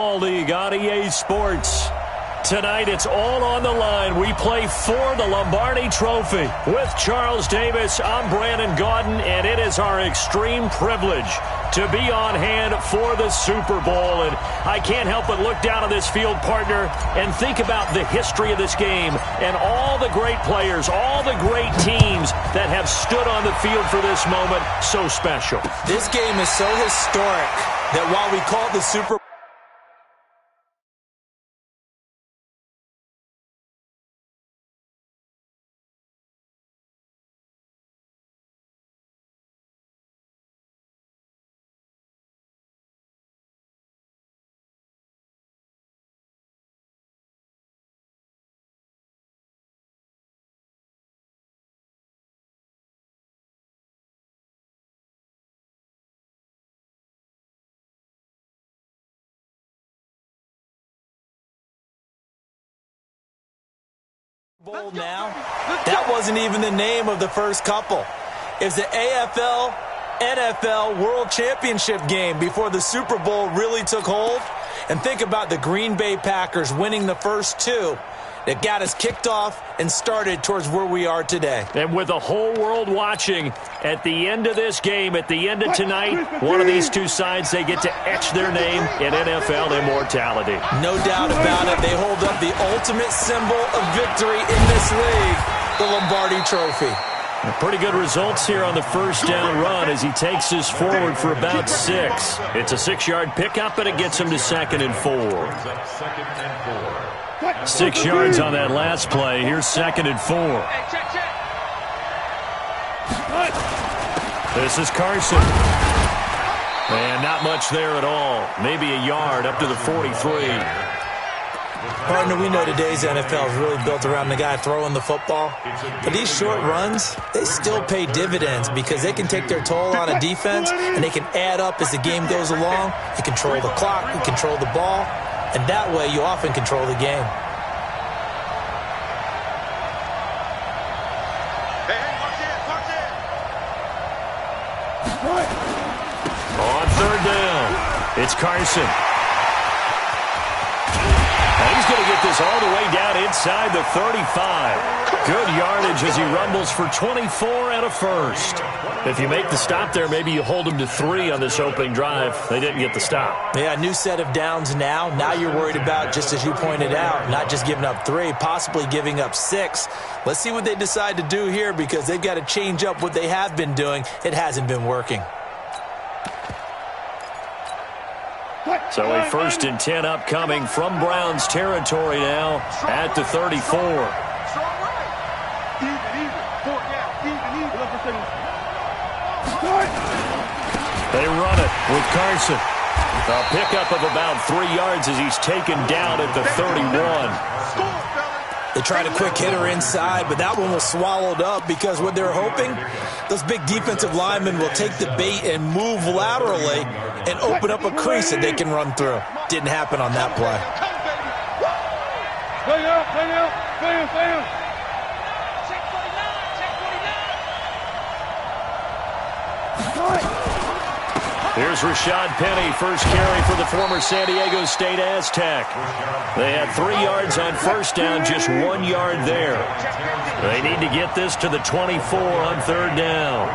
League on EA Sports. Tonight, it's all on the line. We play for the Lombardi Trophy. With Charles Davis, I'm Brandon Gaudin, and it is our extreme privilege to be on hand for the Super Bowl. And I can't help but look down on this field, partner, and think about the history of this game and all the great players, all the great teams that have stood on the field for this moment. So special. This game is so historic that while we call it the Super Bowl, now, that wasn't even the name of the first couple. It's the AFL NFL World Championship game before the Super Bowl really took hold. And think about the Green Bay Packers winning the first two that got us kicked off and started towards where we are today. And with the whole world watching, at the end of this game, at the end of tonight, one of these two sides, they get to etch their name in NFL immortality. No doubt about it. They hold up the ultimate symbol of victory in this league, the Lombardi Trophy. Pretty good results here on the first down run as he takes this forward for about 6. It's a 6-yard pickup, and it gets him to 2nd and 4. 6 yards on that last play. Here's 2nd and 4. This is Carson. And not much there at all. Maybe a yard up to the 43. Partner, we know today's NFL is really built around the guy throwing the football. But these short runs, they still pay dividends because they can take their toll on a defense and they can add up as the game goes along. You control the clock, you control the ball, and that way you often control the game. On 3rd down, it's Carson. And he's going to get this all the way down inside the 35. Good yardage as he rumbles for 24 and a first. If you make the stop there, maybe you hold him to 3 on this opening drive. They didn't get the stop. Yeah, new set of downs now. Now you're worried about, just as you pointed out, not just giving up 3, possibly giving up 6. Let's see what they decide to do here because they've got to change up what they have been doing. It hasn't been working. So a 1st and 10 upcoming from Browns territory now at the 34. They run it with Carson. A pickup of about 3 yards as he's taken down at the 31. They tried a quick hitter inside, but that one was swallowed up because what they're hoping, those big defensive linemen will take the bait and move laterally and open up a crease that they can run through. Didn't happen on that play. Here's Rashad Penny, first carry for the former San Diego State Aztec. They had 3 yards on first down, just 1 yard there. They need to get this to the 24 on 3rd down.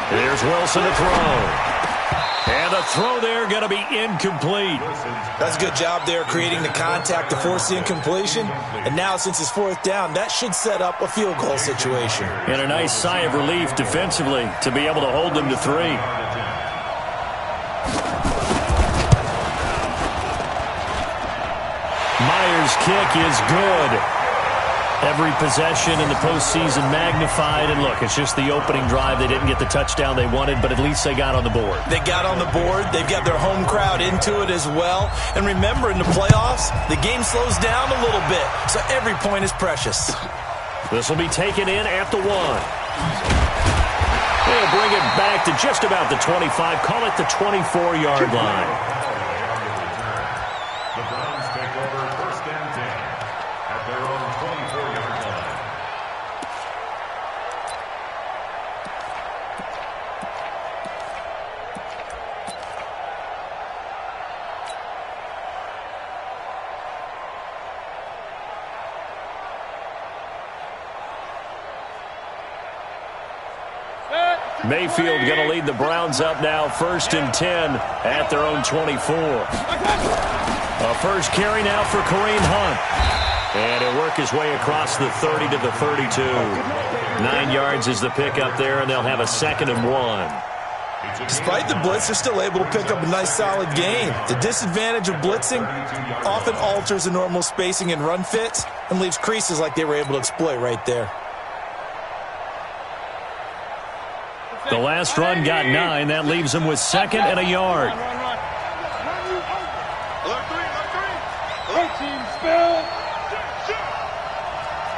Here's Wilson to throw. And the throw there going to be incomplete. That's a good job there creating the contact to force the incompletion. And now since it's 4th down, that should set up a field goal situation. And a nice sigh of relief defensively to be able to hold them to 3. Myers' kick is good. Every possession in the postseason magnified. And look, it's just the opening drive. They didn't get the touchdown they wanted, but at least they got on the board. They got on the board. They've got their home crowd into it as well. And remember, in the playoffs, the game slows down a little bit, so every point is precious. This will be taken in at the 1. They'll bring it back to just about the 25. Call it the 24-yard line. Mayfield going to lead the Browns up now, 1st and 10 at their own 24. A first carry now for Kareem Hunt. And he'll work his way across the 30 to the 32. 9 yards is the pickup there, and they'll have a 2nd and 1. Despite the blitz, they're still able to pick up a nice, solid gain. The disadvantage of blitzing often alters the normal spacing and run fits and leaves creases like they were able to exploit right there. The last run got 9. That leaves them with 2nd and a yard.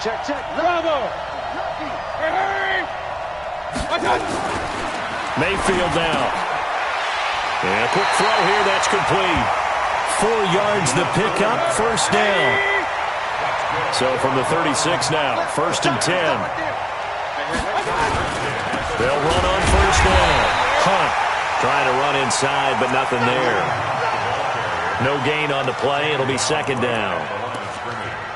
Check. Bravo. Mayfield now. And a quick throw here. That's complete. 4 yards the pickup. 1st down. So from the 36 now. 1st and 10. They'll run on 1st down. Hunt trying to run inside, but nothing there. No gain on the play. It'll be 2nd down.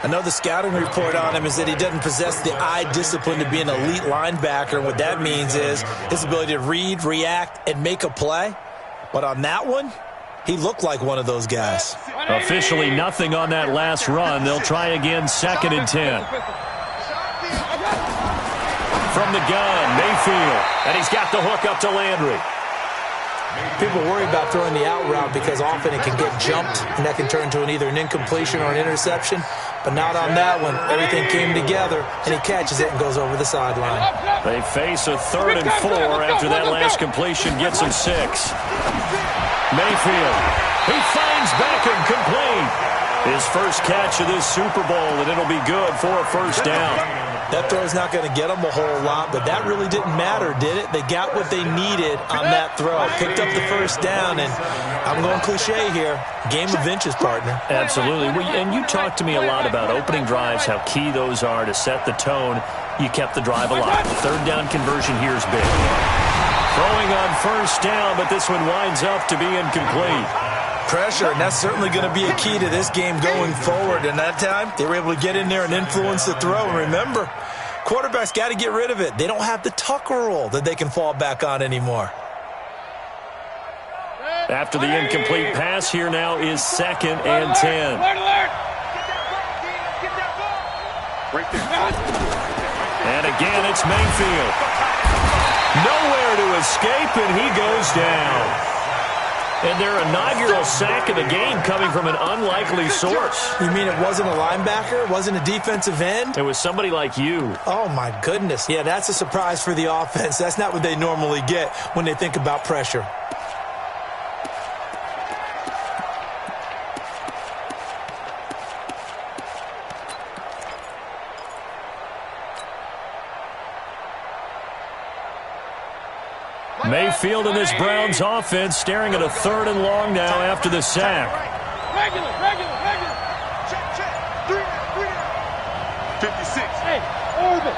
I know the scouting report on him is that he doesn't possess the eye discipline to be an elite linebacker. And what that means is his ability to read, react, and make a play. But on that one, he looked like one of those guys. Officially nothing on that last run. They'll try again, 2nd and 10. From the gun, Mayfield. And he's got the hook up to Landry. People worry about throwing the out route because often it can get jumped, and that can turn into either an incompletion or an interception. But not on that one. Everything came together, and he catches it and goes over the sideline. They face a 3rd and 4 after that last completion gets him 6. Mayfield, he finds Beckham complete. His first catch of this Super Bowl, and it'll be good for a 1st down. That throw's not going to get them a whole lot, but that really didn't matter, did it? They got what they needed on that throw. Picked up the 1st down, and I'm going cliche here. Game of inches, partner. Absolutely. And you talked to me a lot about opening drives, how key those are to set the tone. You kept the drive alive. The 3rd down conversion here is big. Throwing on 1st down, but this one winds up to be incomplete. Pressure, and that's certainly going to be a key to this game going forward. And that time, they were able to get in there and influence the throw. And remember, quarterbacks got to get rid of it. They don't have the tuck rule that they can fall back on anymore. After the incomplete pass, here now is 2nd and 10. And again, it's Mayfield. Nowhere to escape, and he goes down. And their inaugural sack of the game coming from an unlikely source. You mean it wasn't a linebacker? It wasn't a defensive end? It was somebody like you. Oh, my goodness. Yeah, that's a surprise for the offense. That's not what they normally get when they think about pressure. Mayfield and this Browns offense staring at a 3rd and long now after the sack. Regular. Check. 56. Hey, orbit.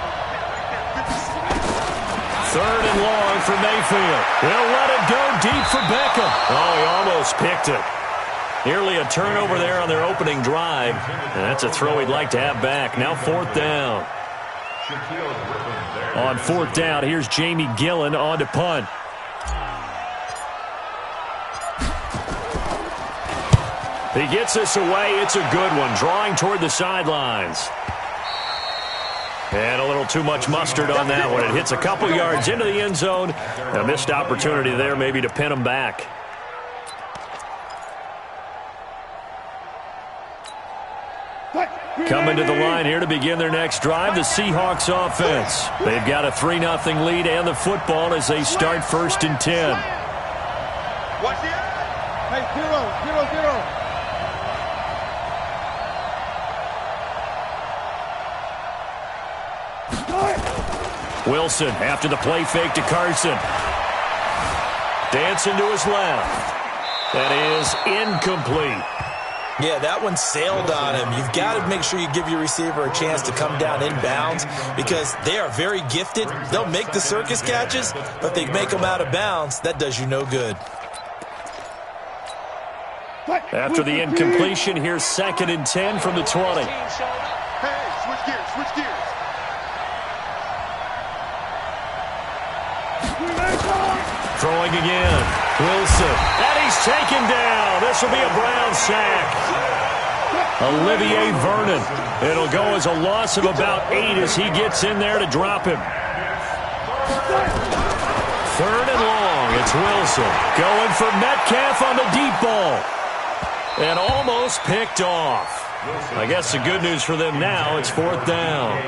3rd and long for Mayfield. They'll let it go deep for Beckham. Oh, he almost picked it. Nearly a turnover there on their opening drive. And that's a throw he'd like to have back. Now 4th down. On 4th down, here's Jamie Gillen on to punt. He gets this away. It's a good one. Drawing toward the sidelines. And a little too much mustard on that one. It hits a couple yards into the end zone. A missed opportunity there maybe to pin him back. Coming to the line here to begin their next drive, the Seahawks offense. They've got a 3-0 lead and the football as they start 1st and 10. Watch it. Hey, 0. Wilson after the play fake to Carson. Dancing to his left. That is incomplete. Yeah, that one sailed on him. You've got to make sure you give your receiver a chance to come down inbounds because they are very gifted. They'll make the circus catches, but if they make them out of bounds, that does you no good. After the incompletion, here's 2nd and 10 from the 20. Hey, switch gears. Throwing again. Wilson. And he's taken down. This will be a Brown sack. Olivier Vernon. It'll go as a loss of about 8 as he gets in there to drop him. 3rd and long. It's Wilson. Going for Metcalf on the deep ball. And almost picked off. I guess the good news for them now, it's 4th down.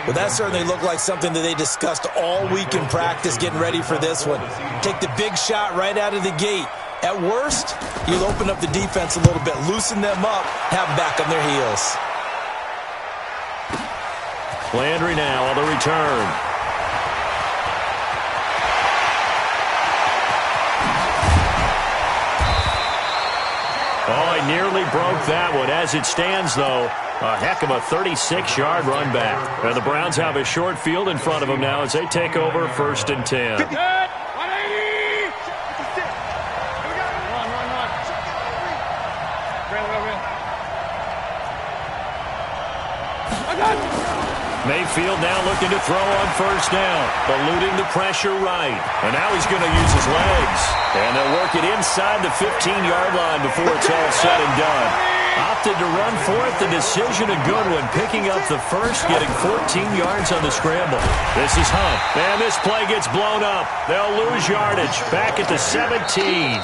Well, that certainly looked like something that they discussed all week in practice getting ready for this one. Take the big shot right out of the gate. At worst, you'll open up the defense a little bit, loosen them up, have them back on their heels. Landry now on the return. Oh, he nearly broke that one. As it stands, though, a heck of a 36-yard run back. And the Browns have a short field in front of them now as they take over 1st and 10. Mayfield now looking to throw on 1st down, eluding the pressure right. And now he's going to use his legs. And they'll work it inside the 15-yard line before it's all said and done. Opted to run for it. The decision a good one, picking up the first, getting 14 yards on the scramble. This is Hunt. And this play gets blown up. They'll lose yardage. Back at the 17.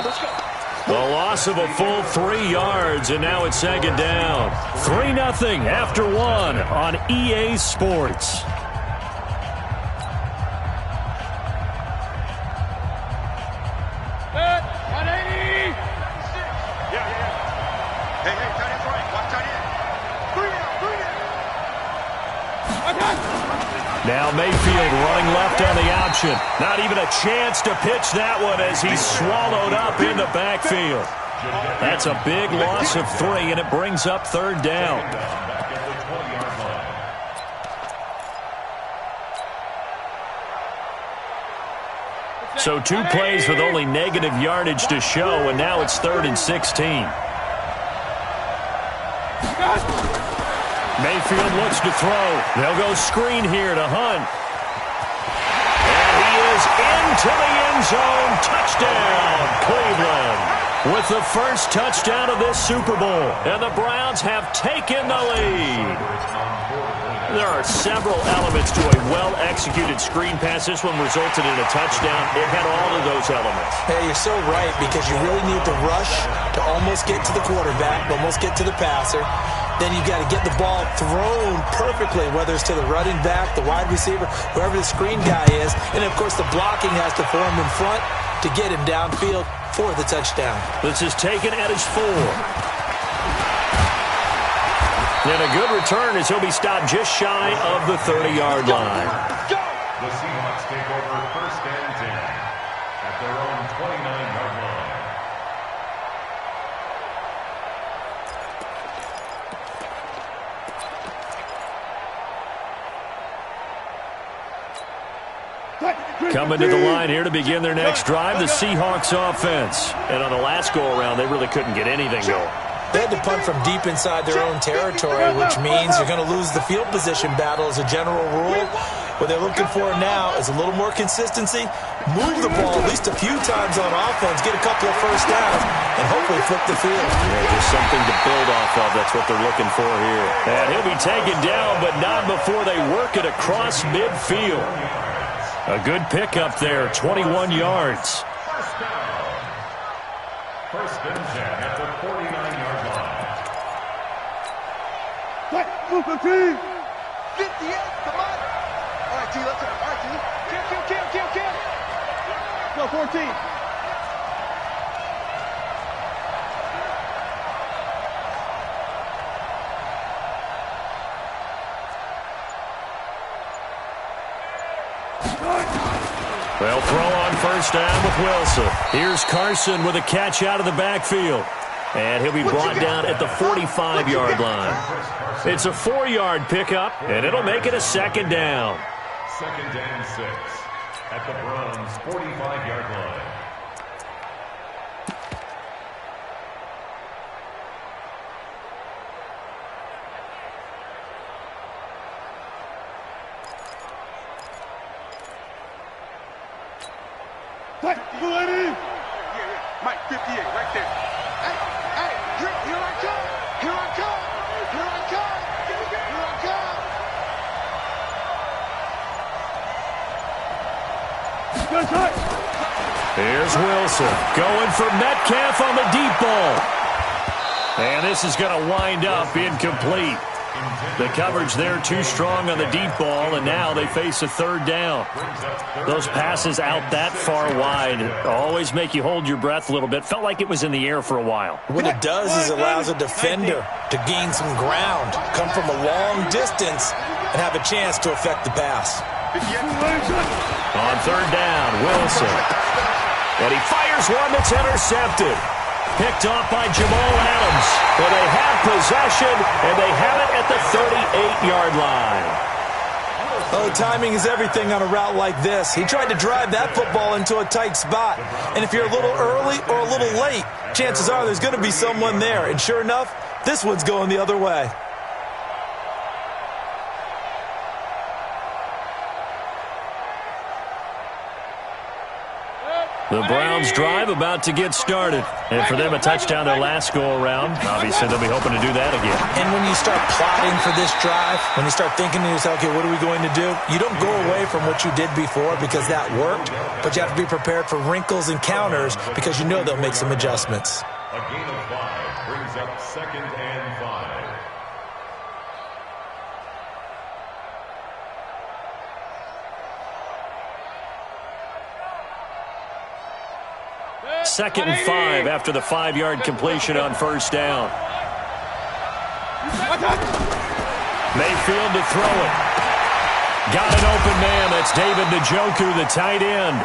The loss of a full 3 yards, and now it's 2nd down. 3-0 after 1 on EA Sports. Now Mayfield running left on the option. Not even a chance to pitch that one as he's swallowed up in the backfield. That's a big loss of 3, and it brings up 3rd down. So 2 plays with only negative yardage to show, and now it's 3rd and 16. Mayfield looks to throw. They'll go screen here to Hunt. And he is into the end zone. Touchdown, Cleveland. With the first touchdown of this Super Bowl. And the Browns have taken the lead. There are several elements to a well-executed screen pass. This one resulted in a touchdown. It had all of those elements. Hey, you're so right, because you really need to rush to almost get to the quarterback, almost get to the passer. Then you've got to get the ball thrown perfectly, whether it's to the running back, the wide receiver, whoever the screen guy is. And, of course, the blocking has to form in front to get him downfield for the touchdown. This is taken at his 4. And a good return as he'll be stopped just shy of the 30-yard line. The Seahawks take over 1st and 10 at their own 29-yard line. Coming to the line here to begin their next drive, the Seahawks offense. And on the last go-around, they really couldn't get anything going. They had to punt from deep inside their own territory, which means you're going to lose the field position battle as a general rule. What they're looking for now is a little more consistency, move the ball at least a few times on offense, get a couple of first downs, and hopefully flip the field. Yeah, just something to build off of. That's what they're looking for here. And he'll be taken down, but not before they work it across midfield. A good pickup there, 21 yards. First down. 1st and 10 at the 49-yard line. Move the team. 58, come on. All right, T, let's go. All right, T. Kill. Go, 14. They'll throw on 1st down with Wilson. Here's Carson with a catch out of the backfield. And he'll be brought down at the 45-yard line. It's a 4-yard pickup, and it'll make it a 2nd down. 2nd and 6 at the Browns' 45-yard line. Mike, 58, right there. Hey, here I come. Here I come. Here I come. Here I come. Here's Wilson going for Metcalf on the deep ball. And this is going to wind up incomplete. The coverage there too strong on the deep ball, and now they face a third down. Those passes out that far wide always make you hold your breath a little bit. Felt like it was in the air for a while. What it does is it allows a defender to gain some ground, come from a long distance, and have a chance to affect the pass. On third down, Wilson. And he fires one that's intercepted. Picked off by Jamal Adams. Well, they have possession, and they have it at the 38-yard line. Oh, timing is everything on a route like this. He tried to drive that football into a tight spot. And if you're a little early or a little late, chances are there's going to be someone there. And sure enough, this one's going the other way. The Browns' drive about to get started. And for them, a touchdown their last go-around. Obviously, they'll be hoping to do that again. And when you start plotting for this drive, when you start thinking to yourself, okay, what are we going to do? You don't go away from what you did before because that worked, but you have to be prepared for wrinkles and counters because you know they'll make some adjustments. A gain of 5 brings up 2nd and 5. Second and 5 after the 5-yard completion on first down. Mayfield to throw it. Got an open man. That's David Njoku, the tight end.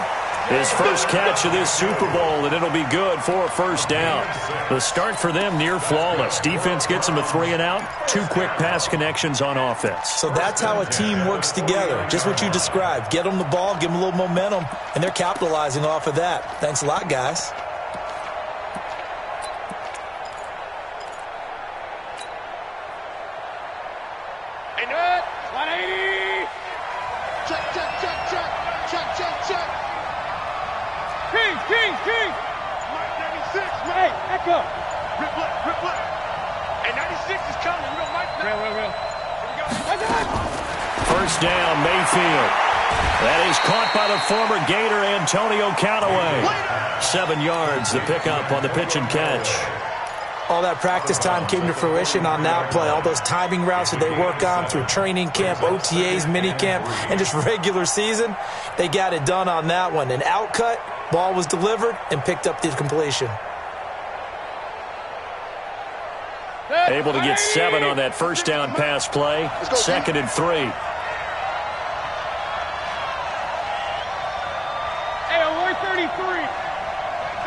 His first catch of this Super Bowl, and it'll be good for a first down. The start for them near flawless. Defense gets them a 3-and-out. 2 quick pass connections on offense. So that's how a team works together. Just what you described. Get them the ball, give them a little momentum, and they're capitalizing off of that. Thanks a lot, guys. Hey, Nut, 180. Check. King. Mike 96, Mike. Echo. Rip left. Hey, 96 is coming. We got Mike. Real. Here we go. First down, Mayfield. That is caught by the former Gator Antonio Callaway. 7 yards, the pickup on the pitch and catch. All that practice time came to fruition on that play. All those timing routes that they work on through training camp, OTAs, minicamp, and just regular season, they got it done on that one. An outcut, ball was delivered, and picked up the completion. Able to get 7 on that first down pass play. 2nd and 3. Hey, 133.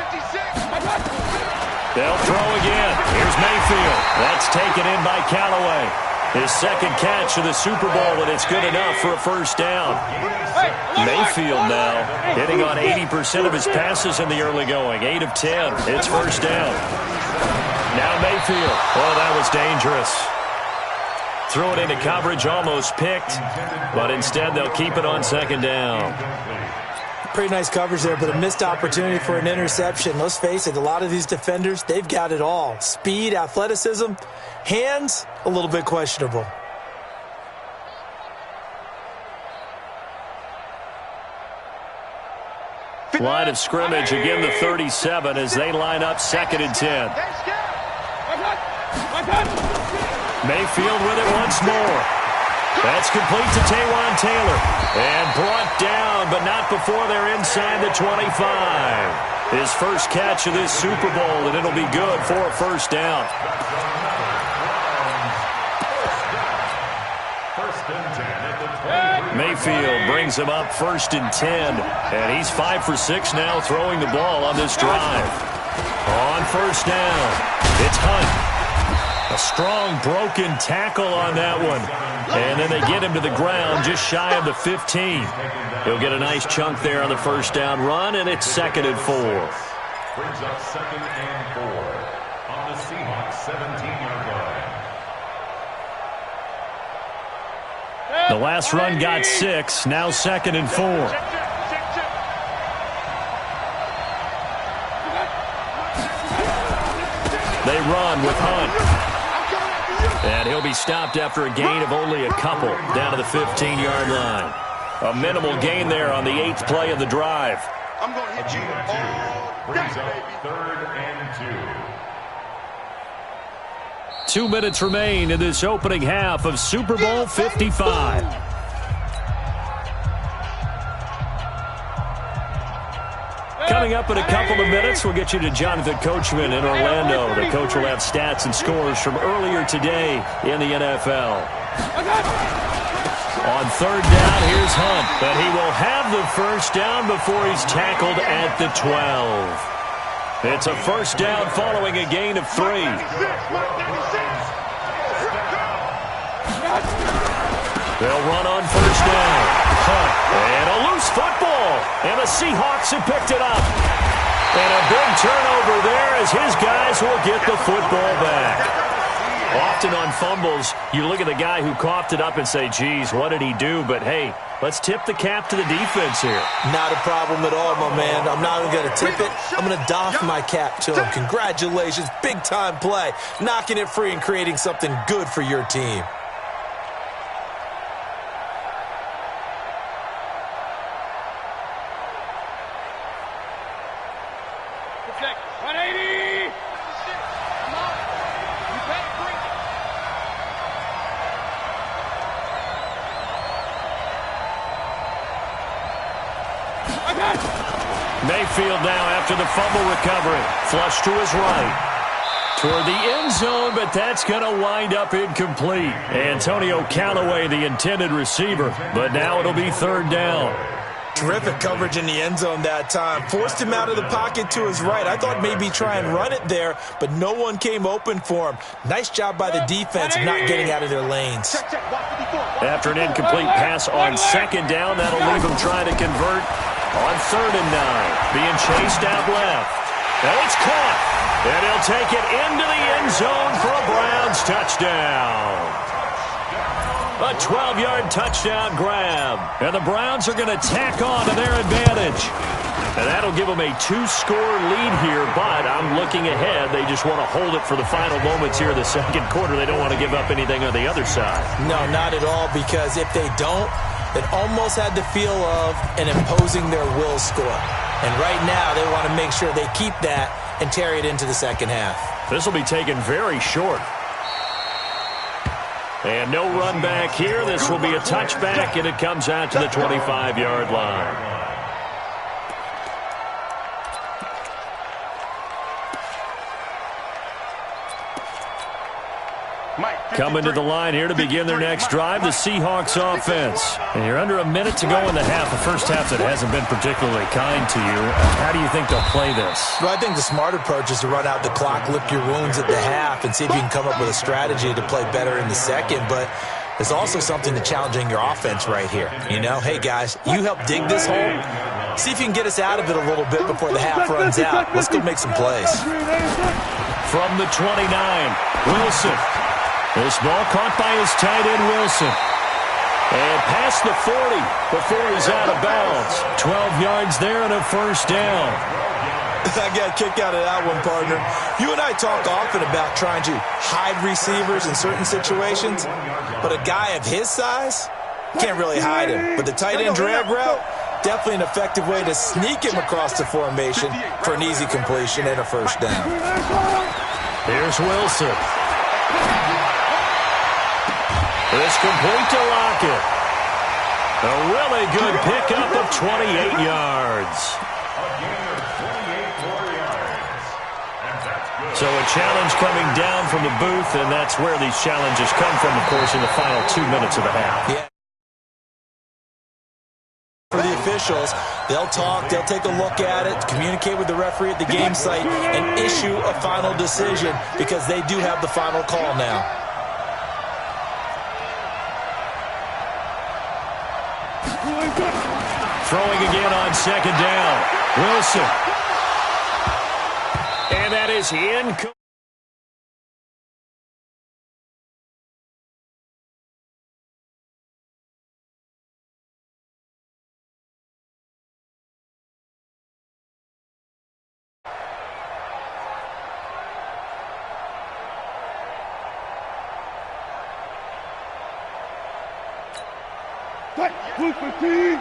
56. They'll throw again. Here's Mayfield. That's taken in by Callaway. His second catch of the Super Bowl, and it's good enough for a first down. Mayfield now hitting on 80% of his passes in the early going. 8 of 10. It's first down. Now Mayfield. Oh, that was dangerous. Threw it into coverage, almost picked, but instead they'll keep it on second down. Pretty nice coverage there, but a missed opportunity for an interception. Let's face it, a lot of these defenders, they've got it all. Speed, athleticism, hands, a little bit questionable. Line of scrimmage, again the 37 as they line up 2nd and 10. Mayfield with it once more. That's complete to Taywan Taylor. And brought down, but not before they're inside the 25. His first catch of this Super Bowl, and it'll be good for a first down. Mayfield brings him up 1st and 10. And he's 5 for 6 now throwing the ball on this drive. On first down, it's Hunt. A strong broken tackle on that one. And then they get him to the ground just shy of the 15. He'll get a nice chunk there on the first down run, and it's 2nd and 4. Brings up 2nd and 4 on the Seahawks 17-yard line. The last run got 6, now 2nd and 4. They run with Hunt. And he'll be stopped after a gain of only a couple down to the 15-yard line. A minimal gain there on the 8th play of the drive. I'm going to hit you all brings day, up baby. 3rd and 2. 2 minutes remain in this opening half of Super Bowl 55. Coming up in a couple of minutes, we'll get you to Jonathan Coachman in Orlando. The coach will have stats and scores from earlier today in the NFL. On 3rd down, here's Hunt, but he will have the first down before he's tackled at the 12. It's a first down following a gain of 3. They'll run on first down. Hunt, and a loose football, and the Seahawks have picked it up. And a big turnover there as his guys will get the football back. Often on fumbles, you look at the guy who coughed it up and say, geez, what did he do? But, hey, let's tip the cap to the defense here. Not a problem at all, my man. I'm not even going to tip it. I'm going to doff my cap to him. Congratulations, big-time play. Knocking it free and creating something good for your team. Mayfield now after the fumble recovery. Flush to his right. Toward the end zone, but that's going to wind up incomplete. Antonio Callaway, the intended receiver, but now it'll be 3rd down. Terrific coverage in the end zone that time. Forced him out of the pocket to his right. I thought maybe try and run it there, but no one came open for him. Nice job by the defense of not getting out of their lanes. After an incomplete pass on 2nd down, that'll leave him trying to convert on 3rd and 9. Being chased out left. And it's caught. And he'll take it into the end zone for a Browns touchdown. A 12-yard touchdown grab. And the Browns are going to tack on to their advantage. And that'll give them a 2-score lead here, but I'm looking ahead. They just want to hold it for the final moments here in the 2nd quarter. They don't want to give up anything on the other side. No, not at all, because if they don't, it almost had the feel of an imposing their will score. And right now, they want to make sure they keep that and carry it into the 2nd half. This will be taken very short. And no run back here. This will be a touchback, and it comes out to the 25-yard line. Coming to the line here to begin their next drive, the Seahawks offense. And you're under a minute to go in the half, a first half that hasn't been particularly kind to you. How do you think they'll play this? Well, I think the smart approach is to run out the clock, lick your wounds at the half, and see if you can come up with a strategy to play better in the 2nd. But there's also something to challenging your offense right here. You know, hey, guys, you help dig this hole. See if you can get us out of it a little bit before the half runs out. Let's go make some plays. From the 29, Wilson. This ball caught by his tight end, Wilson. And past the 40 before he's out of bounds. 12 yards there and a first down. I got a kick out of that one, partner. You and I talk often about trying to hide receivers in certain situations, but a guy of his size can't really hide him. But the tight end drag route, definitely an effective way to sneak him across the formation for an easy completion and a first down. Here's Wilson. It's complete to Lockett. A really good pickup of 28 yards. So a challenge coming down from the booth, and that's where these challenges come from, of course, in the final 2 minutes of the half. Yeah. For the officials, they'll talk, they'll take a look at it, communicate with the referee at the game site, and issue a final decision because they do have the final call now. Throwing again on 2nd down. Wilson. And that is incomplete. Let's go, team.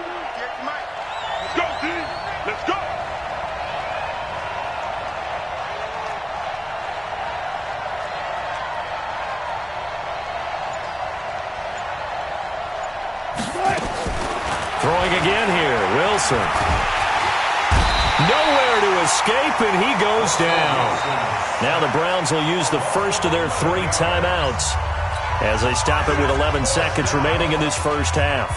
Let's go. Throwing again here, Wilson. Nowhere to escape, and he goes down. Now the Browns will use the first of their 3 timeouts as they stop it with 11 seconds remaining in this first half.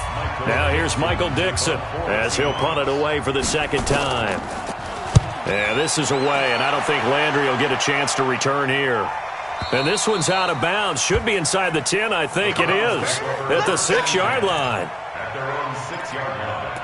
Now here's Michael Dixon as he'll punt it away for the second time. Yeah, this is away, and I don't think Landry will get a chance to return here. And this one's out of bounds. Should be inside the 10, I think it is, at the 6-yard line. At their own 6-yard line.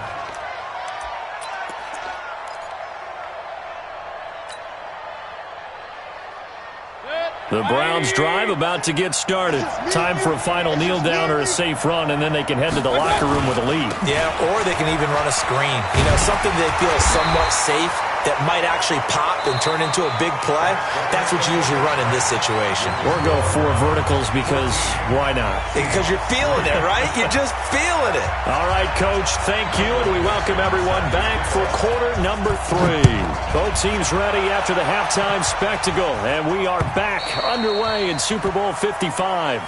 The Browns drive about to get started. Time for a final kneel down or a safe run, and then they can head to the locker room with a lead. Yeah, or they can even run a screen. You know, something they feel somewhat safe that might actually pop and turn into a big play. That's what you usually run in this situation. Or go 4 verticals because why not? Because you're feeling it, right? You're just feeling it. All right, Coach, thank you, and we welcome everyone back for quarter number 3. Both teams ready after the halftime spectacle, and we are back underway in Super Bowl 55.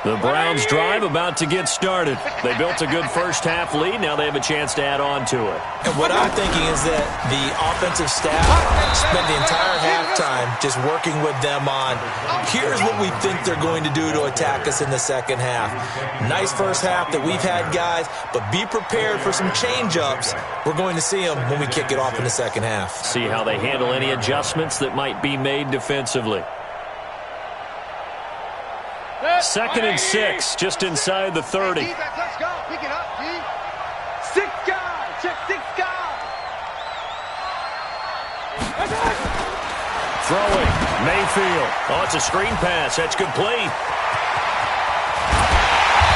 The Browns drive about to get started. They built a good first-half lead. Now they have a chance to add on to it. And what I'm thinking is that the offensive staff spent the entire halftime just working with them on, here's what we think they're going to do to attack us in the second half. Nice first half that we've had, guys, but be prepared for some change-ups. We're going to see them when we kick it off in the second half. See how they handle any adjustments that might be made defensively. 2nd and 6, just inside the 30. Let's go. Pick it up, D. 6 guys. Check 6 guys. Throwing, Mayfield. Oh, it's a screen pass. That's complete.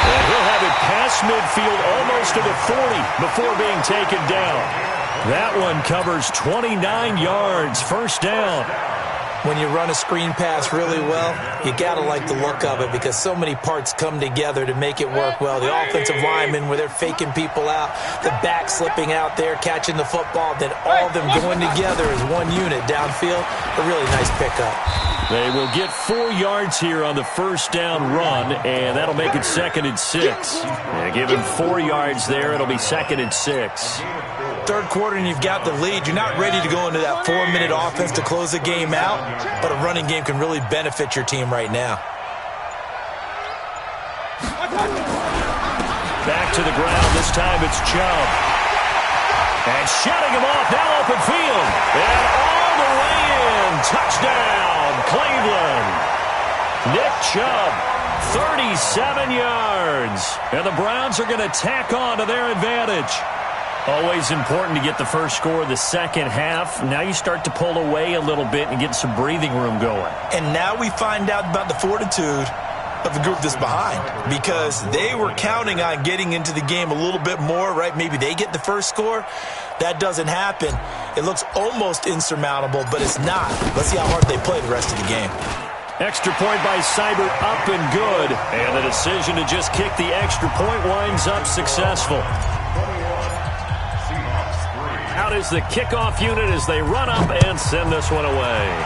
And he'll have it past midfield almost to the 40 before being taken down. That one covers 29 yards. First down. When you run a screen pass really well, you got to like the look of it because so many parts come together to make it work well. The offensive linemen, where they're faking people out, the back slipping out there, catching the football, then all of them going together as one unit downfield. A really nice pickup. They will get 4 yards here on the first down run, and that'll make it 2nd and 6. Yeah, give him 4 yards there. It'll be 2nd and 6. Third quarter and you've got the lead. You're not ready to go into that 4-minute offense to close the game out, but a running game can really benefit your team right now. Back to the ground. This time it's Chubb. And shutting him off. Now open field. And all the way in. Touchdown, Cleveland. Nick Chubb, 37 yards. And the Browns are going to tack on to their advantage. Always important to get the first score of the second half. Now you start to pull away a little bit and get some breathing room going. And now we find out about the fortitude of the group that's behind, because they were counting on getting into the game a little bit more, right? Maybe they get the first score. That doesn't happen. It looks almost insurmountable, but it's not. Let's see how hard they play the rest of the game. Extra point by Seibert, up and good. And the decision to just kick the extra point winds up successful. Out is the kickoff unit as they run up and send this one away.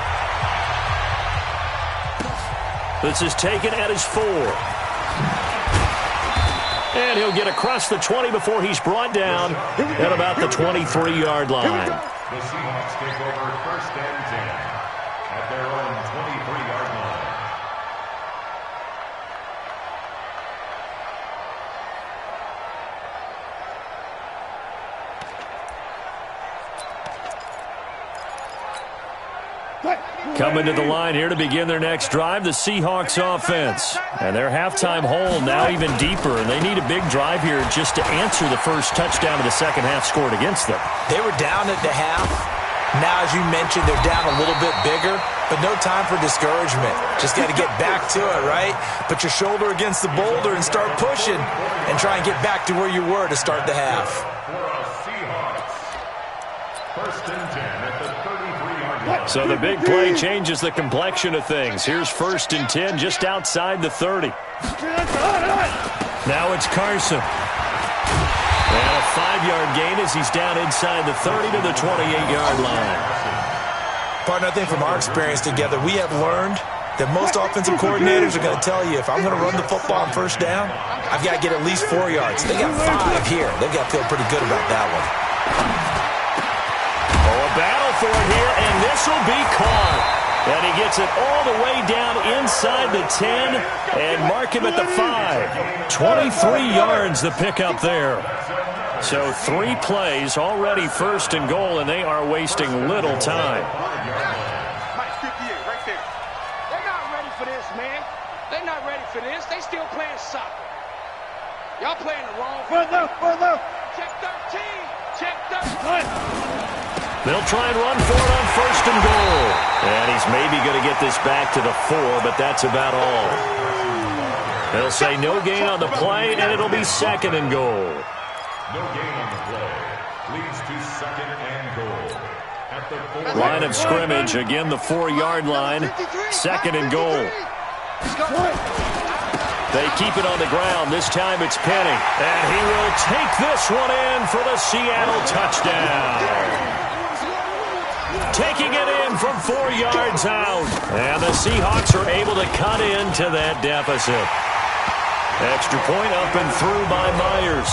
This is taken at his 4. And he'll get across the 20 before he's brought down at about the 23-yard line. The Seahawks take over 1st and 10 at their own 23-yard line. Coming to the line here to begin their next drive, the Seahawks offense. And their halftime hole now even deeper, and they need a big drive here just to answer the first touchdown of the second half scored against them. They were down at the half. Now, as you mentioned, they're down a little bit bigger, but no time for discouragement. Just got to get back to it, right? Put your shoulder against the boulder and start pushing and try and get back to where you were to start the half. For a Seahawks, 1st and 10 at the 33-yard line. So the big play changes the complexion of things. Here's 1st and 10 just outside the 30. Now it's Carson. And a 5-yard gain as he's down inside the 30 to the 28-yard line. Partner, I think from our experience together, we have learned that most offensive coordinators are going to tell you, if I'm going to run the football on 1st down, I've got to get at least 4 yards. They got 5 here. They've got to feel pretty good about that one. Oh, a battle for it here, and this will be caught. And he gets it all the way down inside the 10 and mark him at the 5. 23 yards the pickup there. So 3 plays, already 1st and goal, and they are wasting little time. Mike, 58, right there. They're not ready for this, man. They're not ready for this. They still playing soccer. Y'all playing the wrong. Further. Check 13. Check 13. They'll try and run for it on 1st and goal. And he's maybe going to get this back to the 4, but that's about all. They'll say no gain on the play, and it'll be 2nd and goal. No gain on the play. Leads to 2nd and goal. At the 4. Line of scrimmage, again the 4-yard line. 2nd and goal. They keep it on the ground. This time it's Penny. And he will take this one in for the Seattle touchdown. Taking it in from 4 yards out. And the Seahawks are able to cut into that deficit. Extra point up and through by Myers.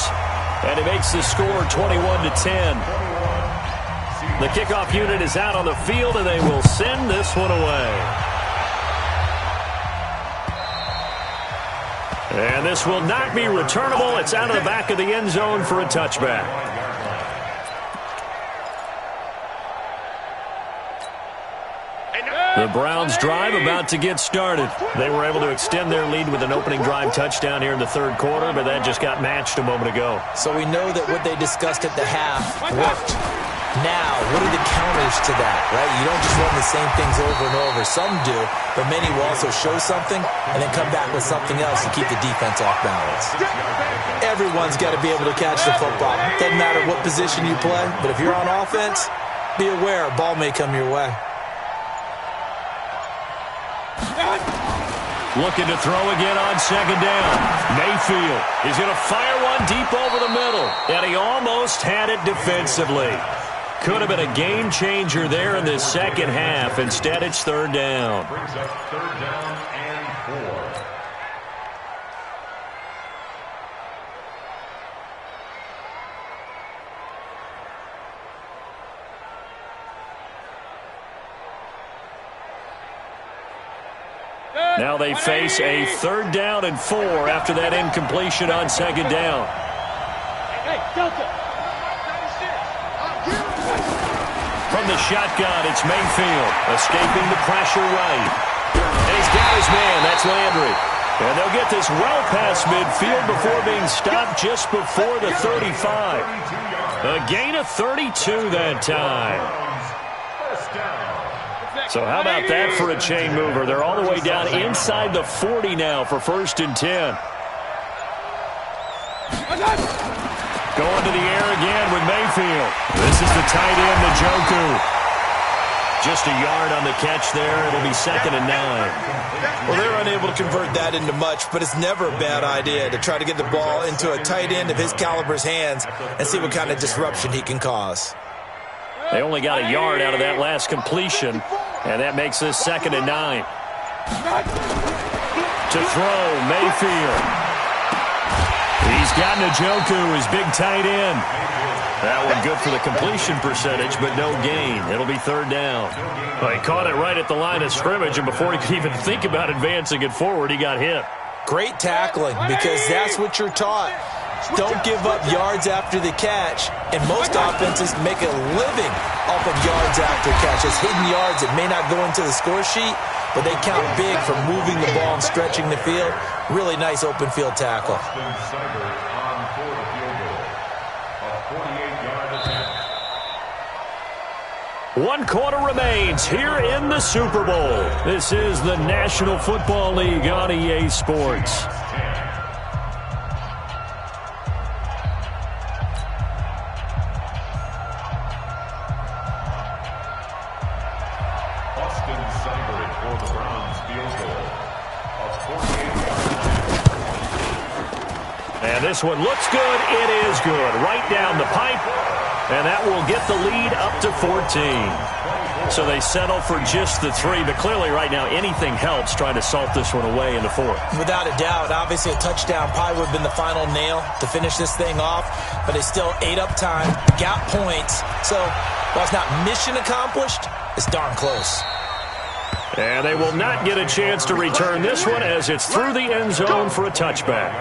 And it makes the score 21-10. The kickoff unit is out on the field, and they will send this one away. And this will not be returnable. It's out of the back of the end zone for a touchback. The Browns' drive about to get started. They were able to extend their lead with an opening drive touchdown here in the 3rd quarter, but that just got matched a moment ago. So we know that what they discussed at the half worked. Now, what are the counters to that, right? You don't just run the same things over and over. Some do, but many will also show something and then come back with something else to keep the defense off balance. Everyone's got to be able to catch the football. Doesn't matter what position you play, but if you're on offense, be aware a ball may come your way. Looking to throw again on 2nd down. Mayfield is going to fire one deep over the middle, and he almost had it defensively. Could have been a game changer there in the 2nd half. Instead, it's 3rd down. Brings up 3rd down and 4. Now they face a 3rd down and 4 after that incompletion on 2nd down. Hey, Delta. From the shotgun, it's Mayfield escaping the pressure right. And he's got his man. That's Landry. And they'll get this well past midfield before being stopped just before the 35. A gain of 32 that time. So how about that for a chain mover? They're all the way down inside the 40 now for 1st and 10. Going to the air again with Mayfield. This is the tight end, Njoku. Just a yard on the catch there. It'll be 2nd and 9. Well, they're unable to convert that into much, but it's never a bad idea to try to get the ball into a tight end of his caliber's hands and see what kind of disruption he can cause. They only got a yard out of that last completion, and that makes this 2nd and 9. To throw, Mayfield. He's got Njoku, his big tight end. That one good for the completion percentage, but no gain. It'll be 3rd down. Well, he caught it right at the line of scrimmage, and before he could even think about advancing it forward, he got hit. Great tackling, because that's what you're taught. Don't give up yards after the catch, and most offenses make a living off of yards after catches. Hidden yards that may not go into the score sheet, but they count big for moving the ball and stretching the field. Really nice open field tackle. One quarter remains here in the Super Bowl. This is the National Football League on EA Sports. And this one looks good. It is good. Right down the pipe. And that will get the lead up to 14. So they settle for just the 3. But clearly right now anything helps trying to salt this one away in the 4th. Without a doubt. Obviously a touchdown probably would have been the final nail to finish this thing off. But they still ate up time, got points. So while it's not mission accomplished, it's darn close. And they will not get a chance to return this one as it's through the end zone for a touchback.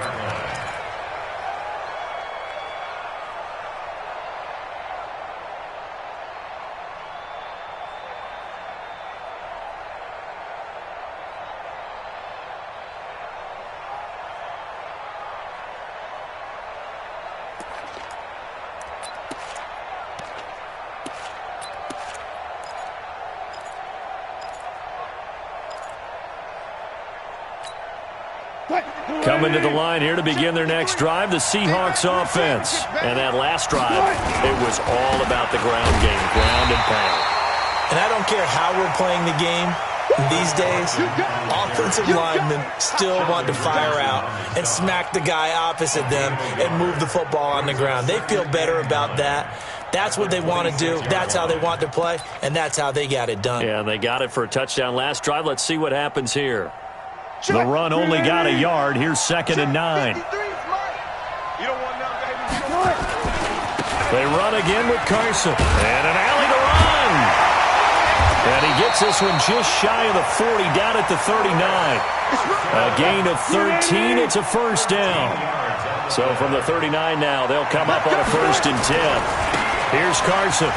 Coming to the line here to begin their next drive, the Seahawks offense. And that last drive, it was all about the ground game, ground and pound. And I don't care how we're playing the game these days, offensive linemen still want to fire out and smack the guy opposite them and move the football on the ground. They feel better about that. That's what they want to do. That's how they want to play, and that's how they got it done. Yeah, they got it for a touchdown last drive. Let's see what happens here. The run only got a yard. Here's 2nd and 9. They run again with Carson. And an alley to run. And he gets this one just shy of the 40, down at the 39. A gain of 13. It's a first down. So from the 39 now, they'll come up on a 1st and 10. Here's Carson.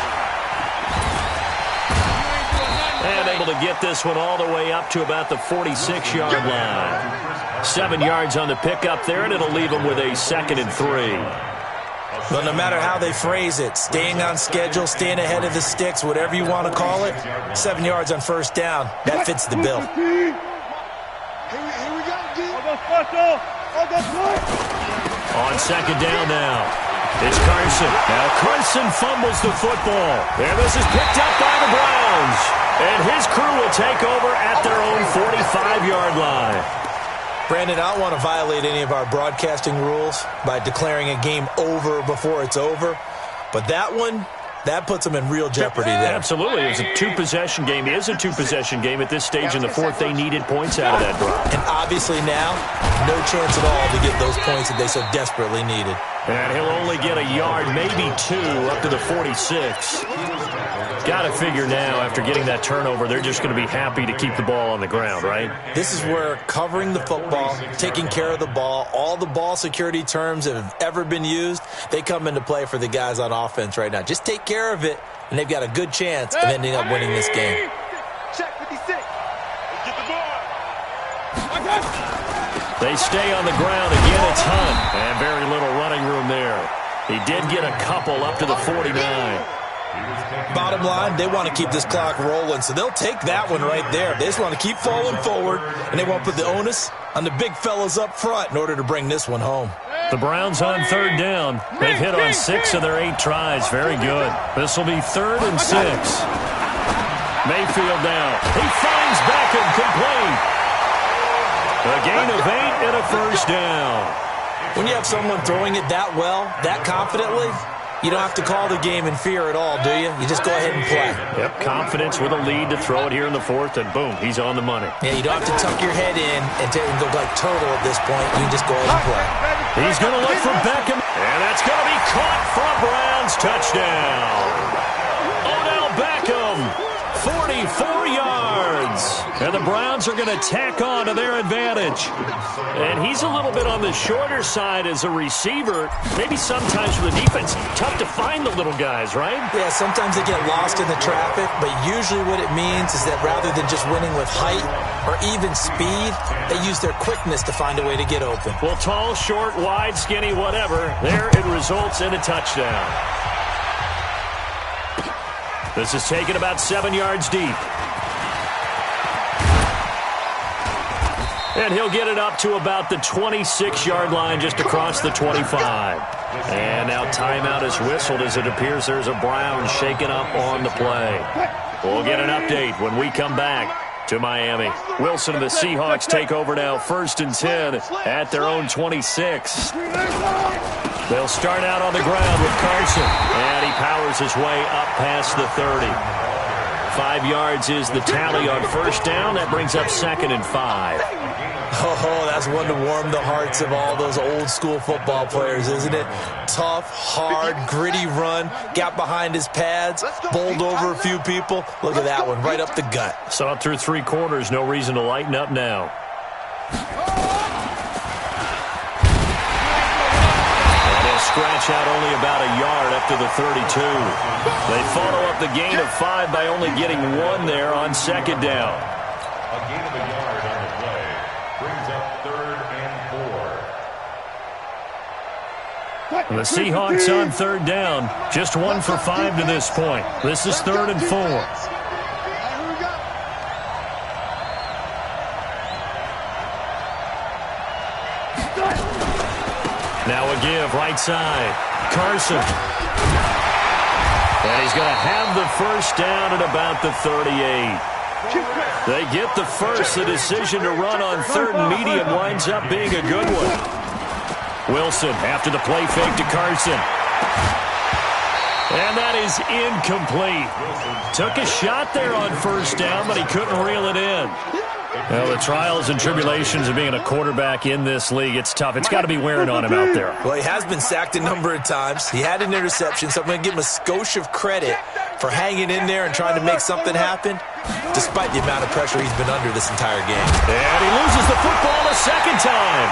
And able to get this one all the way up to about the 46-yard line. 7 yards on the pickup there, and it'll leave them with a 2nd and 3. Well, no matter how they phrase it, staying on schedule, staying ahead of the sticks, whatever you want to call it, 7 yards on first down, that fits the bill. Here we go, D. On 2nd down now, it's Carson. Now Carson fumbles the football. And this is picked up by the Browns. And his crew will take over at their own 45-yard line. Brandon, I don't want to violate any of our broadcasting rules by declaring a game over before it's over. But that one, that puts them in real jeopardy there. Absolutely. It's a two-possession game. It is a two-possession game at this stage in the 4th. They needed points out of that drive. And obviously now, no chance at all to get those points that they so desperately needed. And he'll only get a yard, maybe 2, up to the 46. Got to figure now, after getting that turnover, they're just going to be happy to keep the ball on the ground, right? This is where covering the football, taking care of the ball, all the ball security terms that have ever been used, they come into play for the guys on offense right now. Just take care of it, and they've got a good chance of ending up winning this game. Check 56. Get the ball. They stay on the ground. Again, it's Hunt. And very little running room there. He did get a couple up to the 49. Bottom line, they want to keep this clock rolling, so they'll take that one right there. They just want to keep falling forward, and they want to put the onus on the big fellas up front in order to bring this one home. The Browns on 3rd down. They've hit on 6 of their 8 tries. Very good. This will be 3rd and 6. Mayfield now. He finds Beckham complete. A gain of 8 and a first down. When you have someone throwing it that well, that confidently, you don't have to call the game in fear at all, do you? You just go ahead and play. Yep, confidence with a lead to throw it here in the 4th, and boom, he's on the money. Yeah, you don't have to tuck your head in and go like turtle at this point. You can just go ahead and play. He's going to look for Beckham, and that's going to be caught for a Browns touchdown. Odell Beckham, 44 yards. And the Browns are going to tack on to their advantage. And he's a little bit on the shorter side as a receiver. Maybe sometimes for the defense, tough to find the little guys, right? Yeah, sometimes they get lost in the traffic, but usually what it means is that rather than just winning with height or even speed, they use their quickness to find a way to get open. Well, tall, short, wide, skinny, whatever, there it results in a touchdown. This is taken about 7 yards deep. And he'll get it up to about the 26-yard line just across the 25. And now timeout is whistled as it appears there's a Brown shaken up on the play. We'll get an update when we come back to Miami. Wilson and the Seahawks take over now, 1st and 10 at their own 26. They'll start out on the ground with Carson, and he powers his way up past the 30. 5 yards is the tally on 1st down. That brings up 2nd and 5. Oh, that's one to warm the hearts of all those old-school football players, isn't it? Tough, hard, gritty run, got behind his pads, bowled over a few people. Look at that one, right up the gut. Saw it through 3 quarters, no reason to lighten up now. And he'll scratch out only about a yard up to the 32. They follow up the gain of 5 by only getting 1 there on 2nd down. A gain of a yard on the play brings up 3rd and 4. The Seahawks on 3rd down, just 1 for 5 to this point. This is 3rd and 4. Now a give, right side. Carson. And he's going to have the 1st down at about the 38. They get the first. The decision to run on 3rd and medium winds up being a good one. Wilson after the play fake to Carson. And that is incomplete. Took a shot there on 1st down, but he couldn't reel it in. Well, the trials and tribulations of being a quarterback in this league, it's tough. It's got to be wearing on him out there. Well, he has been sacked a number of times. He had an interception, so I'm going to give him a skosh of credit for hanging in there and trying to make something happen, despite the amount of pressure he's been under this entire game. And he loses the football a 2nd time.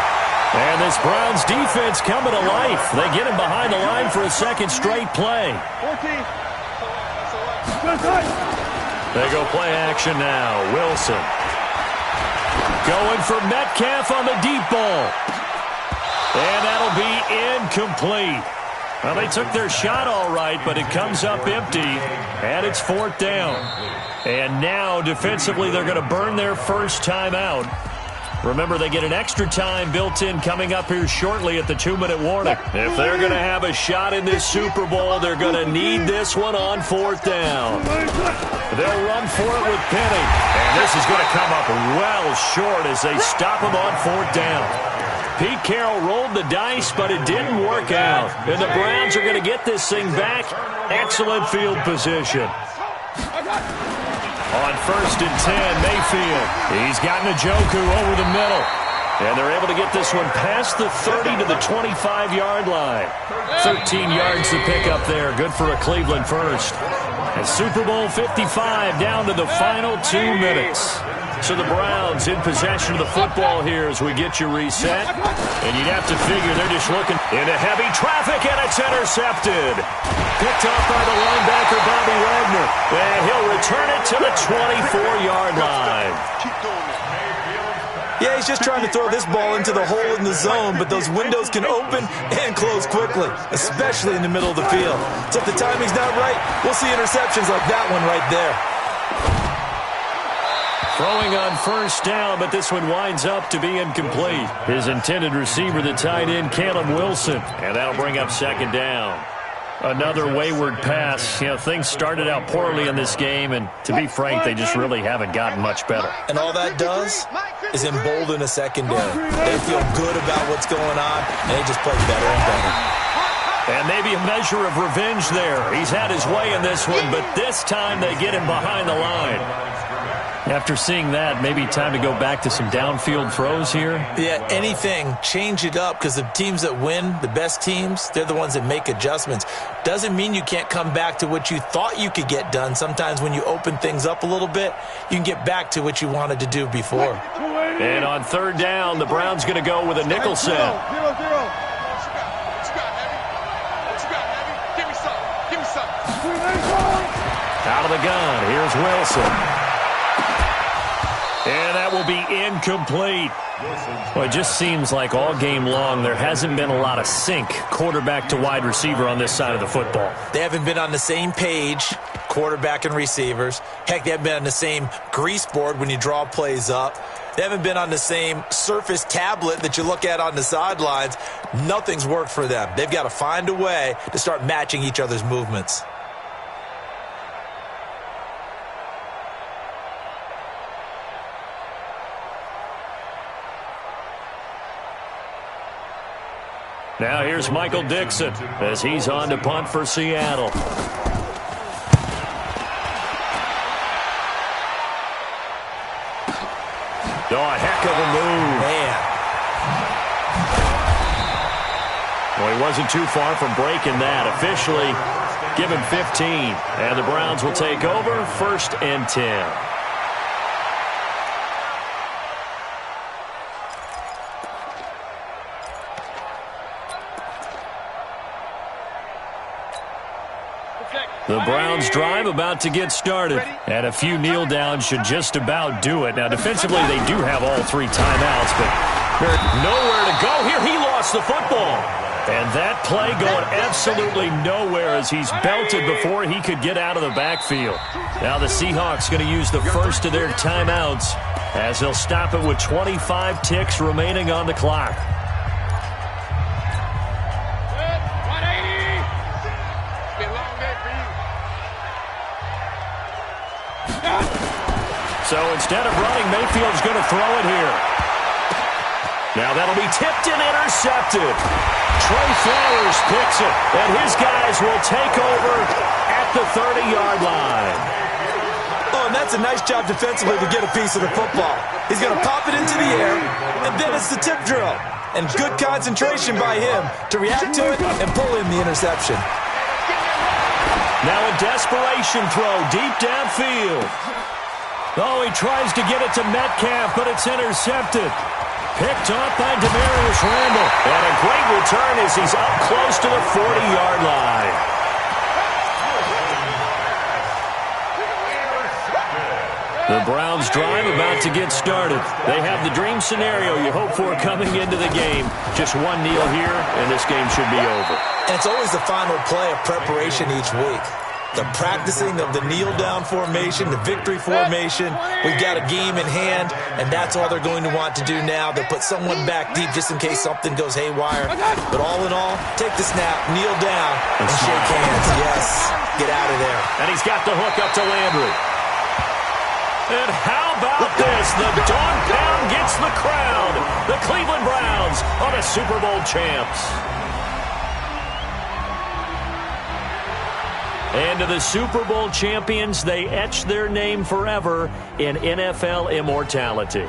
And this Browns defense coming to life. They get him behind the line for a 2nd straight play. They go play action now. Wilson. Going for Metcalf on the deep ball. And that'll be incomplete. Well, they took their shot all right, but it comes up empty, and it's 4th down. And now, defensively, they're going to burn their first time out. Remember, they get an extra time built in coming up here shortly at the 2-minute warning. If they're going to have a shot in this Super Bowl, they're going to need this one on 4th down. They'll run for it with Penny. And this is going to come up well short as they stop him on 4th down. Pete Carroll rolled the dice, but it didn't work out. And the Browns are going to get this thing back. Excellent field position. On 1st and 10, Mayfield. He's got Njoku over the middle. And they're able to get this one past the 30 to the 25-yard line. 13 yards to pick up there. Good for a Cleveland first. And Super Bowl 55 down to the final 2 minutes. So the Browns in possession of the football here as we get you reset. And you'd have to figure they're just looking into heavy traffic, and it's intercepted. Picked off by the linebacker, Bobby Wagner. And he'll return it to the 24-yard line. Yeah, he's just trying to throw this ball into the hole in the zone, but those windows can open and close quickly, especially in the middle of the field. So if the timing's not right, we'll see interceptions like that one right there. Throwing on 1st down, but this one winds up to be incomplete. His intended receiver, the tight end, Caleb Wilson. And that'll bring up 2nd down. Another wayward pass. You know, things started out poorly in this game, and to be frank, they just really haven't gotten much better. And all that does is embolden a secondary. They feel good about what's going on, and they just play better and better. And maybe a measure of revenge there. He's had his way in this one, but this time they get him behind the line. After seeing that, maybe time to go back to some downfield throws here. Yeah, anything. Change it up, because the teams that win, the best teams, they're the ones that make adjustments. Doesn't mean you can't come back to what you thought you could get done. Sometimes when you open things up a little bit, you can get back to what you wanted to do before. And on 3rd down, the Browns going to go with a nickel set. 0-0. Give me some. Out of the gun, here's Wilson. And that will be incomplete. Well, it just seems like all game long there hasn't been a lot of sync quarterback to wide receiver on this side of the football. They haven't been on the same page, quarterback and receivers. Heck, they haven't been on the same grease board when you draw plays up. They haven't been on the same Surface tablet that you look at on the sidelines. Nothing's worked for them. They've got to find a way to start matching each other's movements. Now here's Michael Dixon as he's on to punt for Seattle. Oh, a heck of a move. Man. Well, he wasn't too far from breaking that. Officially, give him 15. And the Browns will take over 1st and 10. The Browns drive about to get started. And a few kneel downs should just about do it. Now, defensively, they do have all 3 timeouts, but they're nowhere to go here. He lost the football. And that play going absolutely nowhere as he's belted before he could get out of the backfield. Now the Seahawks going to use the first of their timeouts as they'll stop it with 25 ticks remaining on the clock. So instead of running, Mayfield's going to throw it here. Now that'll be tipped and intercepted. Trey Flowers picks it, and his guys will take over at the 30-yard line. Oh, and that's a nice job defensively to get a piece of the football. He's going to pop it into the air, and then it's the tip drill. And good concentration by him to react to it and pull in the interception. Now a desperation throw deep downfield. Oh, he tries to get it to Metcalf, but it's intercepted. Picked off by Demarius Randall. And a great return as he's up close to the 40-yard line. The Browns drive about to get started. They have the dream scenario you hope for coming into the game. Just one kneel here, and this game should be over. And it's always the final play of preparation each week. The practicing of the kneel-down formation, the victory formation. We've got a game in hand, and that's all they're going to want to do now. They'll put someone back deep just in case something goes haywire. But all in all, take the snap, kneel down, and shake hands. Yes, get out of there. And he's got the hook up to Landry. And how about this? The dog pound gets the crowd. The Cleveland Browns are the Super Bowl champs. And to the Super Bowl champions, they etch their name forever in NFL immortality.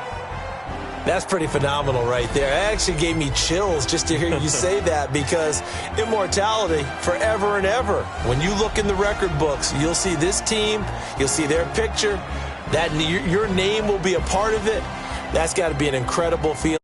That's pretty phenomenal right there. It actually gave me chills just to hear you say that, because immortality forever and ever. When you look in the record books, you'll see this team, you'll see their picture, that your name will be a part of it. That's got to be an incredible feeling.